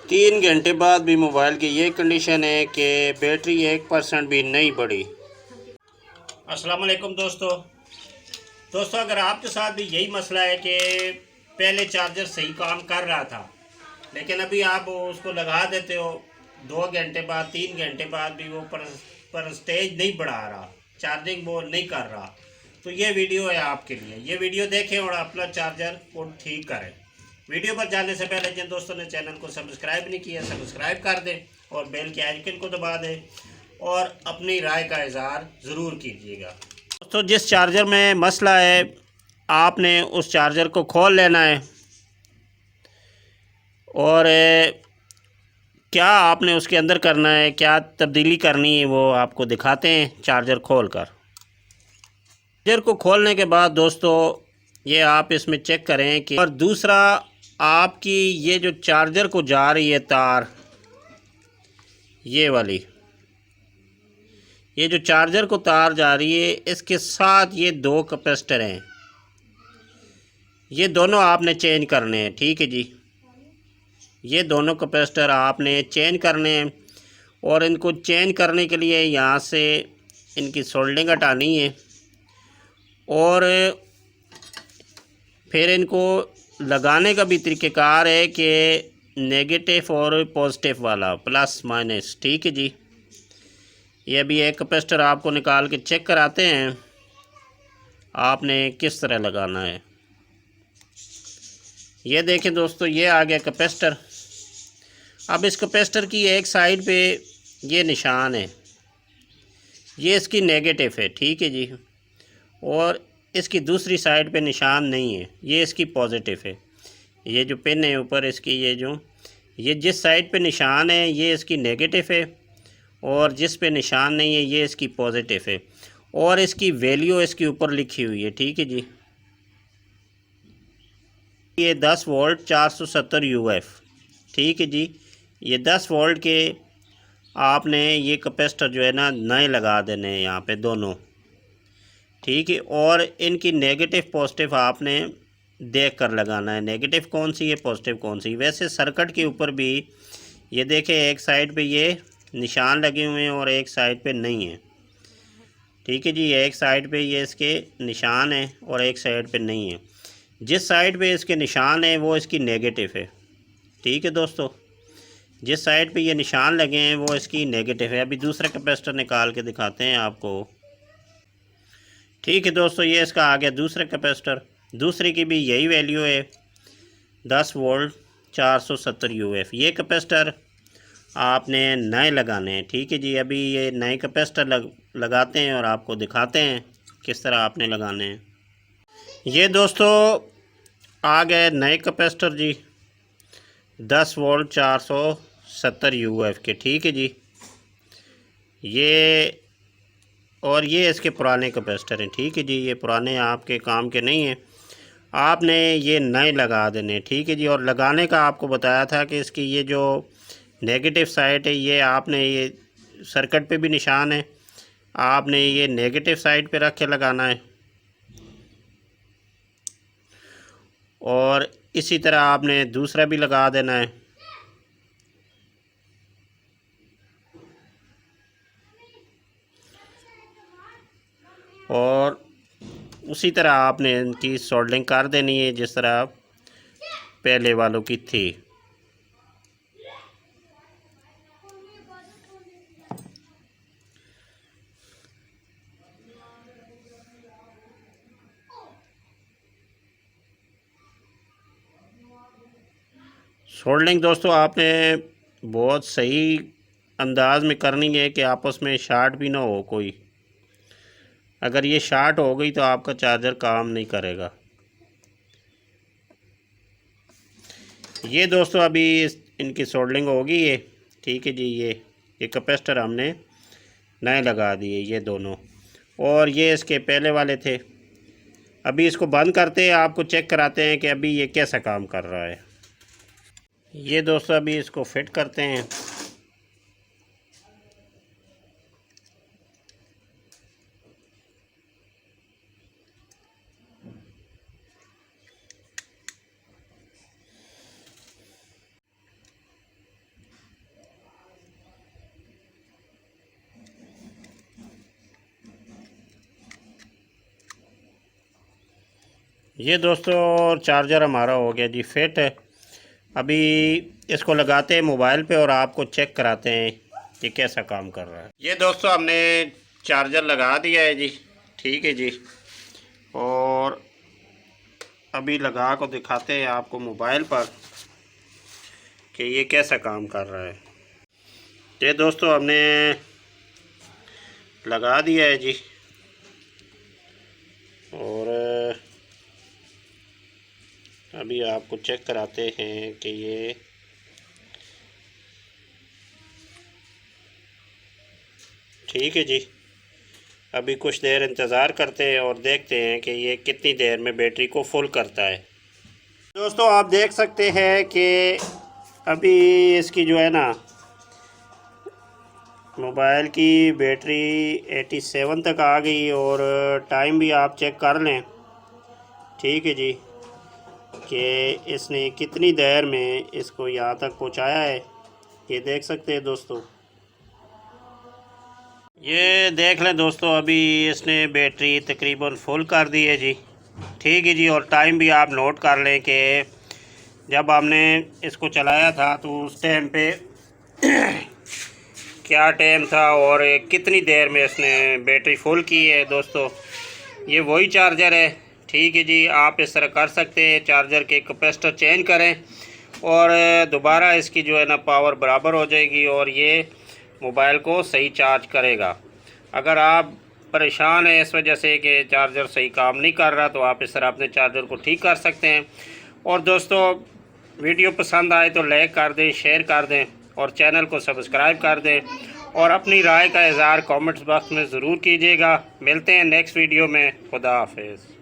3 घंटे बाद भी मोबाइल की ये कंडीशन है कि बैटरी 1% भी नहीं बढ़ी। अस्सलाम वालेकुम दोस्तों अगर आपके साथ भी यही मसला है कि पहले चार्जर सही काम कर रहा था लेकिन अभी आप उसको लगा देते हो 2 घंटे बाद 3 घंटे बाद भी वो पर स्टेज नहीं बढ़ा रहा, चार्जिंग वो नहीं कर रहा, तो ये वीडियो है आपके लिए। ये वीडियो देखें और अपना चार्जर को ठीक करें। वीडियो पर जाने से पहले जिन दोस्तों ने चैनल को सब्सक्राइब नहीं किया सब्सक्राइब कर दें और बेल के आइकन को दबा दें और अपनी राय का इजहार ज़रूर कीजिएगा। दोस्तों जिस चार्जर में मसला है आपने उस चार्जर को खोल लेना है और क्या आपने उसके अंदर करना है, क्या तब्दीली करनी है वो आपको दिखाते हैं चार्जर खोलकर। चार्जर को खोलने के बाद दोस्तों ये आप इसमें चेक करें कि, और दूसरा आपकी ये जो चार्जर को जा रही है तार, ये वाली ये जो चार्जर को तार जा रही है इसके साथ ये 2 कैपेसिटर हैं, ये दोनों आपने चेंज करने हैं। ठीक है जी, ये दोनों कैपेसिटर आपने चेंज करने हैं और इनको चेंज करने के लिए यहाँ से इनकी सोल्डिंग हटानी है और फिर इनको लगाने का भी तरीक़ेकार है कि नेगेटिव और पॉजिटिव वाला, प्लस माइनस। ठीक है जी, ये अभी एक कैपेसिटर आपको निकाल के चेक कराते हैं आपने किस तरह लगाना है। ये देखें दोस्तों, ये आ गया कैपेसिटर। अब इस कैपेसिटर की एक साइड पे ये निशान है, ये इसकी नेगेटिव है। ठीक है जी, और इसकी दूसरी साइड पे निशान नहीं है, ये इसकी पॉजिटिव है। ये जो पिन है ऊपर इसकी, ये जिस साइड पे निशान है ये इसकी नेगेटिव है और जिस पे निशान नहीं है ये इसकी पॉजिटिव है और इसकी वैल्यू इसके ऊपर लिखी हुई है। ठीक है जी, ये 10 वोल्ट 470 यूएफ। ठीक है जी, ये 10 वोल्ट के आपने ये कैपेसिटर जो है ना नए लगा देने हैं यहाँ पे दोनों। ठीक है, और इनकी नेगेटिव पॉजिटिव आपने देख कर लगाना है, नेगेटिव कौन सी है पॉजिटिव कौन सी। वैसे सर्किट के ऊपर भी ये देखें, एक साइड पे ये निशान लगे हुए हैं और एक साइड पे नहीं है। ठीक है जी, एक साइड पे ये इसके निशान है और एक साइड पे नहीं है। जिस साइड पे इसके निशान है वो इसकी नेगेटिव है। ठीक है दोस्तों, जिस साइड पे ये निशान लगे हैं वो इसकी नेगेटिव है। अभी दूसरा कैपेसिटर निकाल के दिखाते हैं आपको। ठीक है दोस्तों, ये इसका आ गया दूसरा कैपेसिटर। दूसरे की भी यही वैल्यू है 10 वोल्ट 470 यूएफ। ये कैपेसिटर आपने नए लगाने हैं। ठीक है जी, अभी ये नए कैपेसिटर लगाते हैं और आपको दिखाते हैं किस तरह आपने लगाने हैं। ये दोस्तों आ गए नए कैपेसिटर जी, 10 वोल्ट 470 यूएफ के। ठीक है जी, ये और ये इसके पुराने कैपेसिटर हैं। ठीक है जी, ये पुराने आपके काम के नहीं हैं, आपने ये नए लगा देने। ठीक है जी, और लगाने का आपको बताया था कि इसकी ये जो नेगेटिव साइड है ये आपने, ये सर्किट पे भी निशान है, आपने ये नेगेटिव साइड पे रख के लगाना है और इसी तरह आपने दूसरा भी लगा देना है। और उसी तरह आपने इनकी सोल्डरिंग कर देनी है जिस तरह पहले वालों की थी। सोल्डरिंग दोस्तों आपने बहुत सही अंदाज में करनी है कि आपस में शार्ट भी ना हो कोई। अगर ये शार्ट हो गई तो आपका चार्जर काम नहीं करेगा। ये दोस्तों अभी इनकी सोल्डरिंग हो गई है। ठीक है जी, ये कैपेसिटर हमने नए लगा दिए ये दोनों, और ये इसके पहले वाले थे। अभी इसको बंद करते हैं, आपको चेक कराते हैं कि अभी ये कैसा काम कर रहा है। ये दोस्तों अभी इसको फिट करते हैं। ये दोस्तों चार्जर हमारा हो गया जी फिट। अभी इसको लगाते हैं मोबाइल पे और आपको चेक कराते हैं कि कैसा काम कर रहा है। ये दोस्तों हमने चार्जर लगा दिया है जी, ठीक है जी। और अभी लगा को दिखाते हैं आपको मोबाइल पर कि ये कैसा काम कर रहा है। ये दोस्तों हमने लगा दिया है जी और अभी आपको चेक कराते हैं कि ये ठीक है जी। अभी कुछ देर इंतज़ार करते हैं और देखते हैं कि ये कितनी देर में बैटरी को फुल करता है। दोस्तों आप देख सकते हैं कि अभी इसकी जो है ना मोबाइल की बैटरी 87 तक आ गई और टाइम भी आप चेक कर लें, ठीक है जी, कि इसने कितनी देर में इसको यहाँ तक पहुँचाया है। ये देख सकते हैं दोस्तों, ये देख लें दोस्तों, अभी इसने बैटरी तकरीबन फुल कर दी है जी, ठीक है जी। और टाइम भी आप नोट कर लें कि जब हमने इसको चलाया था तो उस टाइम पे क्या टाइम था और कितनी देर में इसने बैटरी फुल की है। दोस्तों ये वही चार्जर है, ठीक है जी। आप इस तरह कर सकते हैं, चार्जर के कैपेसिटर चेंज करें और दोबारा इसकी जो है ना पावर बराबर हो जाएगी और ये मोबाइल को सही चार्ज करेगा। अगर आप परेशान हैं इस वजह से कि चार्जर सही काम नहीं कर रहा तो आप इस तरह अपने चार्जर को ठीक कर सकते हैं। और दोस्तों वीडियो पसंद आए तो लाइक कर दें, शेयर कर दें और चैनल को सब्सक्राइब कर दें और अपनी राय का इज़हार कमेंट्स बॉक्स में ज़रूर कीजिएगा। मिलते हैं नेक्स्ट वीडियो में। खुदा हाफिज़।